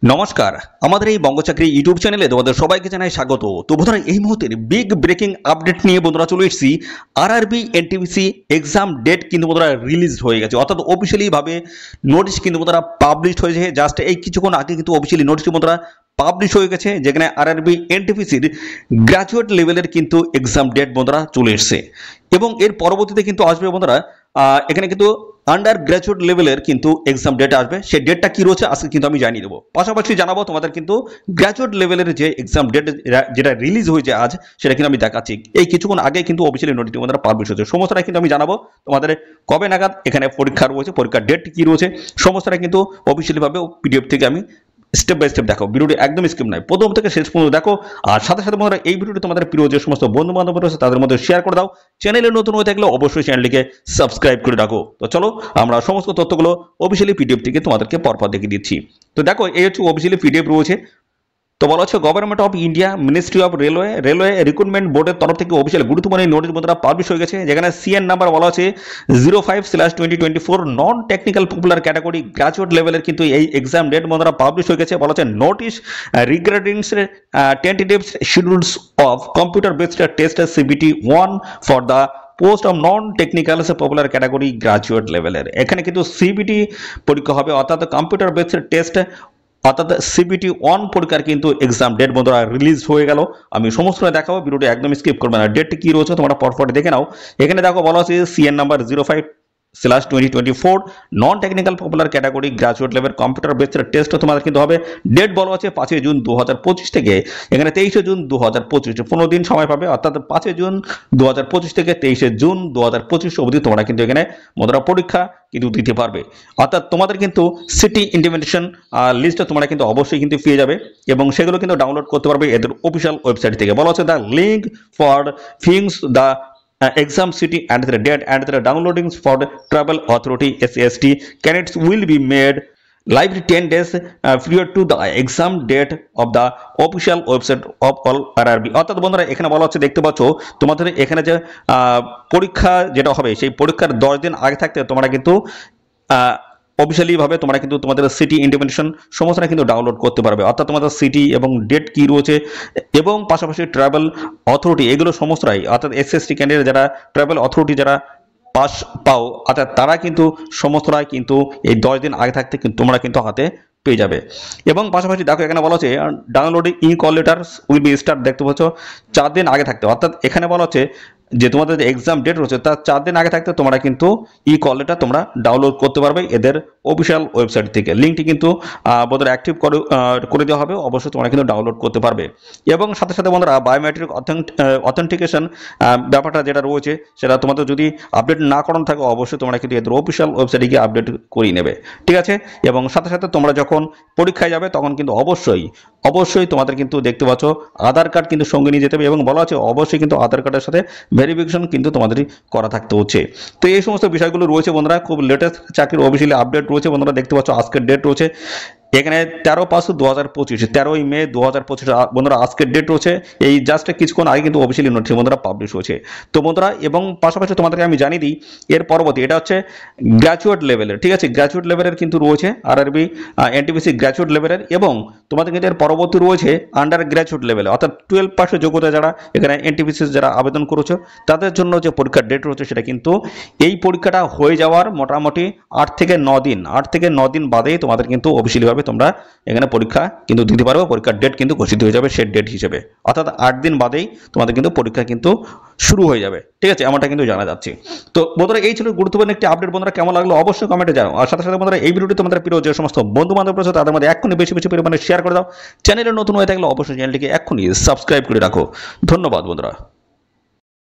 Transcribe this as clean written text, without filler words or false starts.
নমস্কার, আমাদের এই বঙ্গচাকরি ইউটিউব চ্যানেলে তোমাদের সবাইকে জানাই স্বাগত। তো বন্ধুরা, এই মুহূর্তের বিগ ব্রেকিং আপডেট নিয়ে বন্ধুরা চলে এসেছি। আরআরবি এনটিপিসি এক্সাম ডেট কিন্তু বন্ধুরা রিলিজ হয়ে গেছে, অর্থাৎ অফিসিয়ালি ভাবে নোটিশ কিন্তু বন্ধুরা পাবলিশ হয়েছে। জাস্ট এই কিছুক্ষণ আগে কিন্তু অফিসিয়ালি নোটিশ বন্ধুরা পাবলিশ হয়ে গেছে, যেখানে আরআরবি এনটিপিসির গ্র্যাজুয়েট লেভেলের কিন্তু এক্সাম ডেট বন্ধুরা চলে এসেছে এবং এর পরবর্তীতে কিন্তু আসবে বন্ধুরা এখানে কিন্তু আন্ডার গ্র্যাজুয়েট লেভেলের কিন্তু এক্সাম ডেট আসবে। সেই ডেটটা কি রয়েছে আজকে কিন্তু আমি জানিয়ে দেবো। পাশাপাশি জানাবো তোমাদের কিন্তু গ্র্যাজুয়েট লেভেলের যে এক্সাম ডেট যেটা রিলিজ হয়েছে আজ, সেটা কিন্তু আমি দেখাচ্ছি। এই কিছুক্ষণ আগে কিন্তু অফিসিয়ালি নোটিশ তোমাদের পাবলিশ হয়েছে। সমস্তটা কিন্তু আমি জানাবো তোমাদের কবে নাগাদ এখানে পরীক্ষা রয়েছে, পরীক্ষার ডেট কি রয়েছে, সমস্তটা কিন্তু অফিসিয়ালি ভাবে পিডিএফ থেকে আমি স্টেপ বাই স্টেপ দেখো। ভিডিওটি একদম স্কিপ নাই, প্রথম থেকে শেষ পর্যন্ত দেখো। আর সাথে সাথে বন্ধুরা, এই ভিডিওটি তোমাদের প্রিয় যে সমস্ত বন্ধু বান্ধব রয়েছে তাদের মধ্যে শেয়ার করে দাও। চ্যানেলে নতুন হয়ে থাকলে অবশ্যই চ্যানেলটিকে সাবস্ক্রাইব করে রাখো। তো চলো আমরা সমস্ত তথ্যগুলো অফিসিয়ালি পিডিএফ থেকে তোমাদেরকে পরপর দেখিয়ে দিচ্ছি। তো দেখো, এই হচ্ছে অফিসিয়ালি পিডিএফ রয়েছে। তো বলা হচ্ছে government of India ministry of railway recruitment বোর্ডের তরফ থেকে অফিসিয়াল গুরুত্বপূর্ণ নোটিশ বন্ধুরা পাবলিশ হয়ে গেছে, যেখানে সিএন নাম্বার বলা হচ্ছে 05/2024 non technical popular category graduate লেভেলের কিন্তু এই এক্সাম ডেট বন্ধুরা পাবলিশ হয়ে গেছে। বলা হচ্ছে notice regarding tentative schedules of computer based test CBT 1 for the post of non technical popular category graduate লেভেলের। এখানে কিন্তু সিবিটি পরীক্ষা হবে, অর্থাৎ কম্পিউটার বেসড টেস্ট অর্থাৎ সিবিটি 1 পরীক্ষার কিন্তু এক্সাম ডেট বন্ধুরা রিলিজ হয়ে গেল। আমি সমস্ত দেখাবো, ভিডিওটি একদম স্কিপ করবে না। ডেট কি রয়েছে তোমরা পরপর দেখে নাও। এখানে দেখো বলা হচ্ছে CN number 05/2024 non technical popular category graduate level computer based test তোমাদের কিন্তু হবে। ডেট বলা হচ্ছে 5 জুন 2025 থেকে এখানে 23 জুন 2025, 15 দিন সময় পাবে। অর্থাৎ 5 জুন 2025 থেকে 23 জুন 2025 অবধি তোমরা কিন্তু এখানে বন্ধুরা পরীক্ষা কিন্তু দিতে পারবে। অর্থাৎ তোমাদের কিন্তু সিটি ইন্টিমেন্টেশন লিস্টটা তোমরা কিন্তু অবশ্যই কিন্তু পেয়ে যাবে এবং সেগুলো কিন্তু ডাউনলোড করতে পারবে এদের অফিসিয়াল ওয়েবসাইট থেকে। বলা হচ্ছে the link for ফিংস the exam city and the date and the downloadings for the travel authority SAST candidates will be made live 10 days prior to the exam date of the official website of all RRB। অর্থাৎ বন্ধুরা, এখানে বলা হচ্ছে দেখতে পাচ্ছ তোমাদের এখানে যে পরীক্ষা যেটা হবে সেই পরীক্ষার 10 দিন আগে থাকতে তোমরা কিন্তু অফিসিয়ালি ভাবে তোমরা কিন্তু তোমাদের সিটি ইন্টিমেন্টেশন সমস্তটা কিন্তু ডাউনলোড করতে পারবে। অর্থাৎ তোমাদের সিটি এবং ডেট কি রয়েছে এবং পাশাপাশি ট্রাভেল অথরিটি এগুলো সমস্তটাই, অর্থাৎ এসএসটি ক্যান্ডিডেট যারা ট্রাভেল অথরিটি যারা পাস পাও, অর্থাৎ তারা কিন্তু সমস্তটাই কিন্তু এই 10 দিন আগে থাকতে কিন্তু তোমরা কিন্তু হাতে পেয়ে যাবে। এবং পাশাপাশি দেখো এখানে বলা হচ্ছে downloading E call letters will be start, দেখতে পাচ্ছ 4 দিন আগে থাকতে। অর্থাৎ এখানে বলা হচ্ছে যে তোমাদের যে এক্সাম ডেট রয়েছে তার 4 দিন আগে থাকতে তোমরা কিন্তু ই কল লেটার তোমরা ডাউনলোড করতে পারবে এদের অফিসিয়াল ওয়েবসাইট থেকে। লিঙ্কটি কিন্তু বন্ধুরা অ্যাক্টিভ করে দেওয়া হবে, অবশ্যই তোমরা কিন্তু ডাউনলোড করতে পারবে। এবং সাথে সাথে বন্ধুরা বায়োমেট্রিক অথেন্টিকেশন ব্যাপারটা যেটা রয়েছে সেটা তোমাদের যদি আপডেট না করানো থাকে অবশ্যই তোমরা কিন্তু এদের অফিসিয়াল ওয়েবসাইটে গিয়ে আপডেট করিয়ে নেবে, ঠিক আছে। এবং সাথে সাথে তোমরা যখন পরীক্ষায় যাবে তখন কিন্তু অবশ্যই তোমাদের কিন্তু দেখতে পাচ্ছ আধার কার্ড কিন্তু সঙ্গে নিয়ে যেতে হবে এবং বলা হচ্ছে অবশ্যই কিন্তু আধার কার্ডের সাথে ভেরিফিকেশন কিন্তু তোমাদেরই করা থাকতে হচ্ছে। তো এই সমস্ত বিষয়গুলো রয়েছে বন্ধুরা, খুব লেটেস্ট চাকরির অফিসিয়ালি আপডেট রয়েছে বন্ধুরা। দেখতে পাচ্ছ আজকের ডেট রয়েছে এখানে 13/5/2025, 13ই মে 2025 বন্ধুরা আজকের ডেট রয়েছে। এই জাস্ট কিছুক্ষণ আগে কিন্তু অফিসিয়ালি নোটিশ বন্ধুরা পাবলিশ হয়েছে। তো বন্ধুরা, এবং পাশাপাশি তোমাদেরকে আমি জানিয়ে দিই এর পরবর্তী এটা হচ্ছে গ্র্যাজুয়েট লেভেলের, ঠিক আছে। গ্র্যাজুয়েট লেভেলের কিন্তু রয়েছে আরআরবি এনটিপিসি গ্র্যাজুয়েট লেভেলের, এবং তোমাদের কিন্তু এর পরবর্তী রয়েছে আন্ডার গ্র্যাজুয়েট লেভেলে, অর্থাৎ 12 পাসের যোগ্যতা যারা এখানে এনটিপিসি যারা আবেদন করেছে তাদের জন্য যে পরীক্ষার ডেট রয়েছে সেটা কিন্তু এই পরীক্ষাটা হয়ে যাওয়ার মোটামুটি 8 থেকে 9 দিন বাদেই তোমাদের কিন্তু অফিসিয়ালি তোমরা এখানে পরীক্ষা কিন্তু দিতে পারবে। পরীক্ষার ডেট কিন্তু ঘোষিত হয়ে যাবে সেই ডেট হিসেবে, অর্থাৎ 8 দিন বাদেই তোমাদের কিন্তু পরীক্ষা কিন্তু শুরু হয়ে যাবে, ঠিক আছে, এমনটা কিন্তু জানা যাচ্ছে। তো বন্ধুরা, এই ছিল গুরুত্বপূর্ণ একটি আপডেট। বন্ধুরা কেমন লাগলো অবশ্যই কমেন্টে জানাও। আর সাথে সাথে বন্ধুরা, এই ভিডিওটি তোমাদের প্রিয় যে সমস্ত বন্ধু বান্ধব রয়েছে তাদের মধ্যে এক্ষুনি বেশি পরিমাণে শেয়ার করে দাও। চ্যানেলে নতুন হয়ে থাকলে অবশ্যই চ্যানেলটিকে এক্ষুনি সাবস্ক্রাইব করে রাখো। ধন্যবাদ বন্ধুরা।